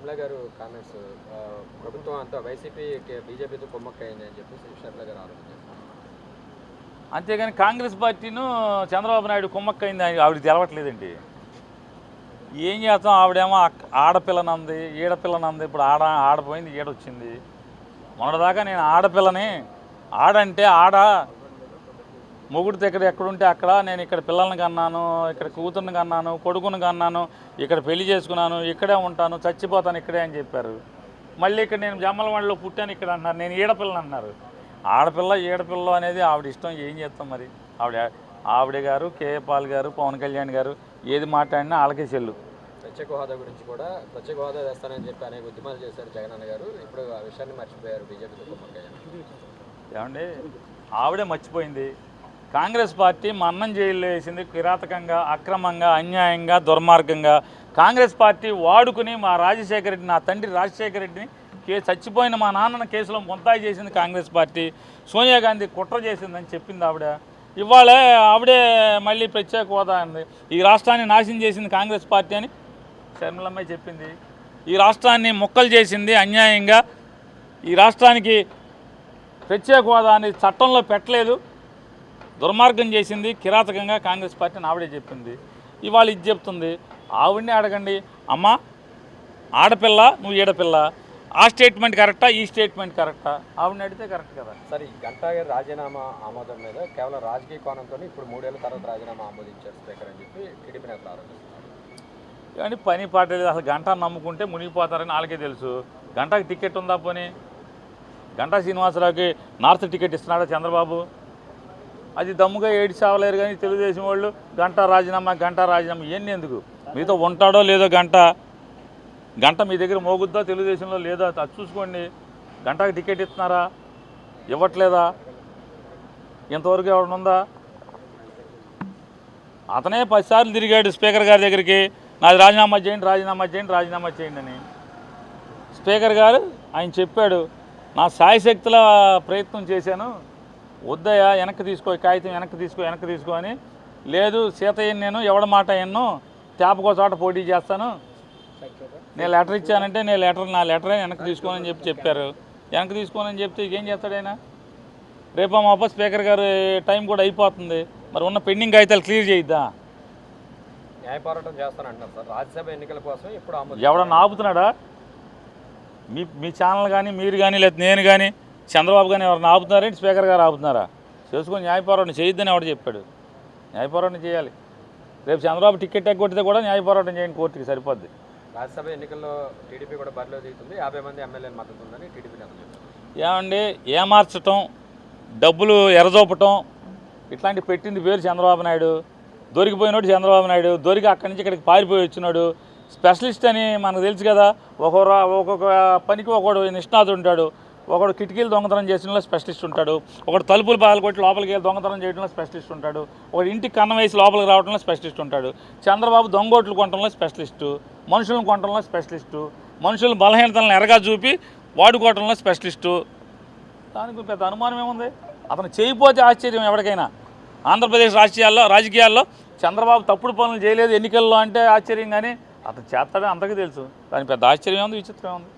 షర్మిల గారు కామెంట్స్ ప్రభుత్వం అంతా వైసీపీ బీజేపీతో కుమ్మక్కైంది అని చెప్పేసి షర్మిల గారు ఆరోపించారు. అంతేగాని కాంగ్రెస్ పార్టీను చంద్రబాబు నాయుడు కుమ్మక్కైంది ఆవిడకి తెలవట్లేదండి. ఏం చేస్తాం, ఆవిడేమో ఆడపిల్లనంది ఈడపిల్లనంది. ఇప్పుడు ఆడపోయింది, ఈడొచ్చింది. మొన్నటిదాకా నేను ఆడపిల్లని, ఆడంటే మొగుడితో ఎక్కడుంటే అక్కడ, నేను ఇక్కడ పిల్లల్ని కన్నాను, ఇక్కడ కూతుర్ని కన్నాను, కొడుకుని కన్నాను, ఇక్కడ పెళ్లి చేసుకున్నాను, ఇక్కడే ఉంటాను, చచ్చిపోతాను ఇక్కడే అని చెప్పారు. మళ్ళీ ఇక్కడ నేను జమ్మలవాడలో పుట్టాను ఇక్కడ అంటున్నారు, నేను ఈడపిల్లని అన్నారు. ఆడపిల్ల ఈడపిల్ల అనేది ఆవిడ ఇష్టం, ఏం చేస్తాం మరి. ఆవిడ గారు, కేఏ పాల్ గారు, పవన్ కళ్యాణ్ గారు ఏది మాట్లాడినా వాళ్ళకే చెల్లు. ప్రత్యేక హోదా గురించి కూడా ప్రత్యేక హోదా తెస్తానని చెప్పి అనేక ఉద్యమాలు చేశారు జగనన్న గారు. ఇప్పుడు ఆ విషయాన్ని మర్చిపోయారు బీజేపీతో కుమ్మక్కయ్యారు. ఏమండి, ఆవిడే మర్చిపోయింది. కాంగ్రెస్ పార్టీ మా అన్నం జైల్లో వేసింది కిరాతకంగా, అక్రమంగా, అన్యాయంగా, దుర్మార్గంగా. కాంగ్రెస్ పార్టీ వాడుకుని మా రాజశేఖర రెడ్డి, నా తండ్రి రాజశేఖర రెడ్డిని చచ్చిపోయిన మా నాన్నని కేసులో ముంతాయి చేసింది కాంగ్రెస్ పార్టీ. సోనియా గాంధీ కుట్ర చేసిందని చెప్పింది ఆవిడ. ఇవాళ ఆవిడే మళ్ళీ ప్రత్యేక హోదా అంది. ఈ రాష్ట్రాన్ని నాశనం చేసింది కాంగ్రెస్ పార్టీ అని షర్మిలమ్మ చెప్పింది. ఈ రాష్ట్రాన్ని ముక్కలు చేసింది అన్యాయంగా. ఈ రాష్ట్రానికి ప్రత్యేక హోదా అనేది చట్టంలో పెట్టలేదు, దుర్మార్గం చేసింది కిరాతకంగా కాంగ్రెస్ పార్టీని ఆవిడే చెప్పింది. ఇవాళ ఇది చెప్తుంది. ఆవిడని అడగండి, అమ్మ ఆడపిల్ల నువ్వు ఈడపిల్ల, ఆ స్టేట్మెంట్ కరెక్టా, ఈ స్టేట్మెంట్ కరెక్టా? ఆవిడని అడిగితే కరెక్ట్ కదా. సరే, ఈ గంటా గారి రాజీనామా ఆమోదం మీద కేవలం రాజకీయ కోణంతో ఇప్పుడు 3 ఏళ్ల తర్వాత రాజీనామా ఆమోదించారు స్పీకర్ అని చెప్పి టీడీపీ నేతలు ఆరోపిస్తున్నారు. కానీ పని పాట లేదు. అసలు గంటా నమ్ముకుంటే మునిగిపోతారని వాళ్ళకే తెలుసు. గంటాకి టికెట్ ఉందా? పోనీ గంటా శ్రీనివాసరావుకి నార్త్ టికెట్ ఇస్తున్నాడా చంద్రబాబు? అది దమ్ముగా ఏడి చావలేరు. కానీ తెలుగుదేశం వాళ్ళు గంటా రాజీనామా ఇవన్నీ ఎందుకు? మీతో ఉంటాడో లేదో గంట మీ దగ్గర మోగుద్దో తెలుగుదేశంలో లేదో అది చూసుకోండి. గంటకి టికెట్ ఇస్తున్నారా, ఇవ్వట్లేదా? ఇంతవరకు ఎవరినుందా? అతనే 10 సార్లు తిరిగాడు స్పీకర్ గారి దగ్గరికి, నాది రాజీనామా చేయండి అని. స్పీకర్ గారు ఆయన చెప్పాడు, నా శాయశక్తుల ప్రయత్నం చేశాను, వద్దయ్యా వెనక్కి తీసుకో, కాగితం వెనక్కి తీసుకో అని. లేదు సీతయ్యని నేను ఎవడ మాట ఎన్నో తేపకో చోట పోటీ చేస్తాను, నేను లెటర్ ఇచ్చానంటే నా లెటరే వెనక్కి తీసుకోనని చెప్పారు. వెనక్కి తీసుకోనని చెప్తే ఏం చేస్తాడు ఆయన? రేపో మాపో స్పీకర్ గారు టైం కూడా అయిపోతుంది, మరి ఉన్న పెండింగ్ కాగితాలు క్లియర్ చేయిద్దా? న్యాయ పోరాటం చేస్తానంటున్నారు సార్. రాజ్యసభ ఎన్నికల కోసం ఇప్పుడు ఎవడన్నా ఆపుతున్నాడా? మీ ఛానల్ కానీ, మీరు కానీ, లేదా నేను కానీ, చంద్రబాబు కానీ ఎవరైనా ఆపుతున్నారేంటి? స్పీకర్ గారు ఆపుతున్నారా? చేసుకొని న్యాయ పోరాటం చేయొద్దని ఎవడు చెప్పాడు? న్యాయ పోరాటం చేయాలి. రేపు చంద్రబాబు టికెట్ ఎగ్గొట్టితే కూడా న్యాయ పోరాటం చేయండి, కోర్టుకి సరిపోద్ది. రాజ్యసభ ఎన్నికల్లో టీడీపీ కూడా బరిలో దిగుతుంది, 50 మంది ఎమ్మెల్యేలు మద్దతు ఉందని టీడీపీ నేతలు చెప్తున్నారు. ఏమండి, ఏమార్చటం, డబ్బులు ఎరజోపటం ఇట్లాంటి పెట్టింది పేరు చంద్రబాబు నాయుడు. దొరికిపోయినాడు చంద్రబాబు నాయుడు. దొరికి అక్కడి నుంచి ఇక్కడికి పారిపోయి వచ్చినాడు. స్పెషలిస్ట్ అని మనకు తెలుసు కదా. ఒక్కొక్క పనికి ఒకడు నిష్ణాతుడు ఉంటాడు. ఒకడు కిటికీలు దొంగతనం చేసడంలో స్పెషలిస్ట్ ఉంటాడు. ఒకడు తలుపులు పగలగొట్టి లోపలికి వెళ్ళి దొంగతనం చేయడంలో స్పెషలిస్ట్ ఉంటాడు. ఒకడు ఇంటికి కన్నం వేసి లోపలికి రావడంలో స్పెషలిస్ట్ ఉంటాడు. చంద్రబాబు దొంగోట్లు కొనడంలో స్పెషలిస్టు, మనుషులను కొనడంలో స్పెషలిస్టు, మనుషుల బలహీనతలను ఎరగా చూపి వాడుకోవడంలో స్పెషలిస్టు. దానికి పెద్ద అనుమానం ఏముంది? అతను చేయకపోతే ఆశ్చర్యం ఎవరికైనా. ఆంధ్రప్రదేశ్ రాజకీయాల్లో చంద్రబాబు తప్పుడు పనులు చేయలేదు ఎన్నికల్లో అంటే ఆశ్చర్యం, కానీ అతను చేస్తాడని అందరికీ తెలుసు. దానికి పెద్ద ఆశ్చర్యం ఉంది, విచిత్రం ఉంది.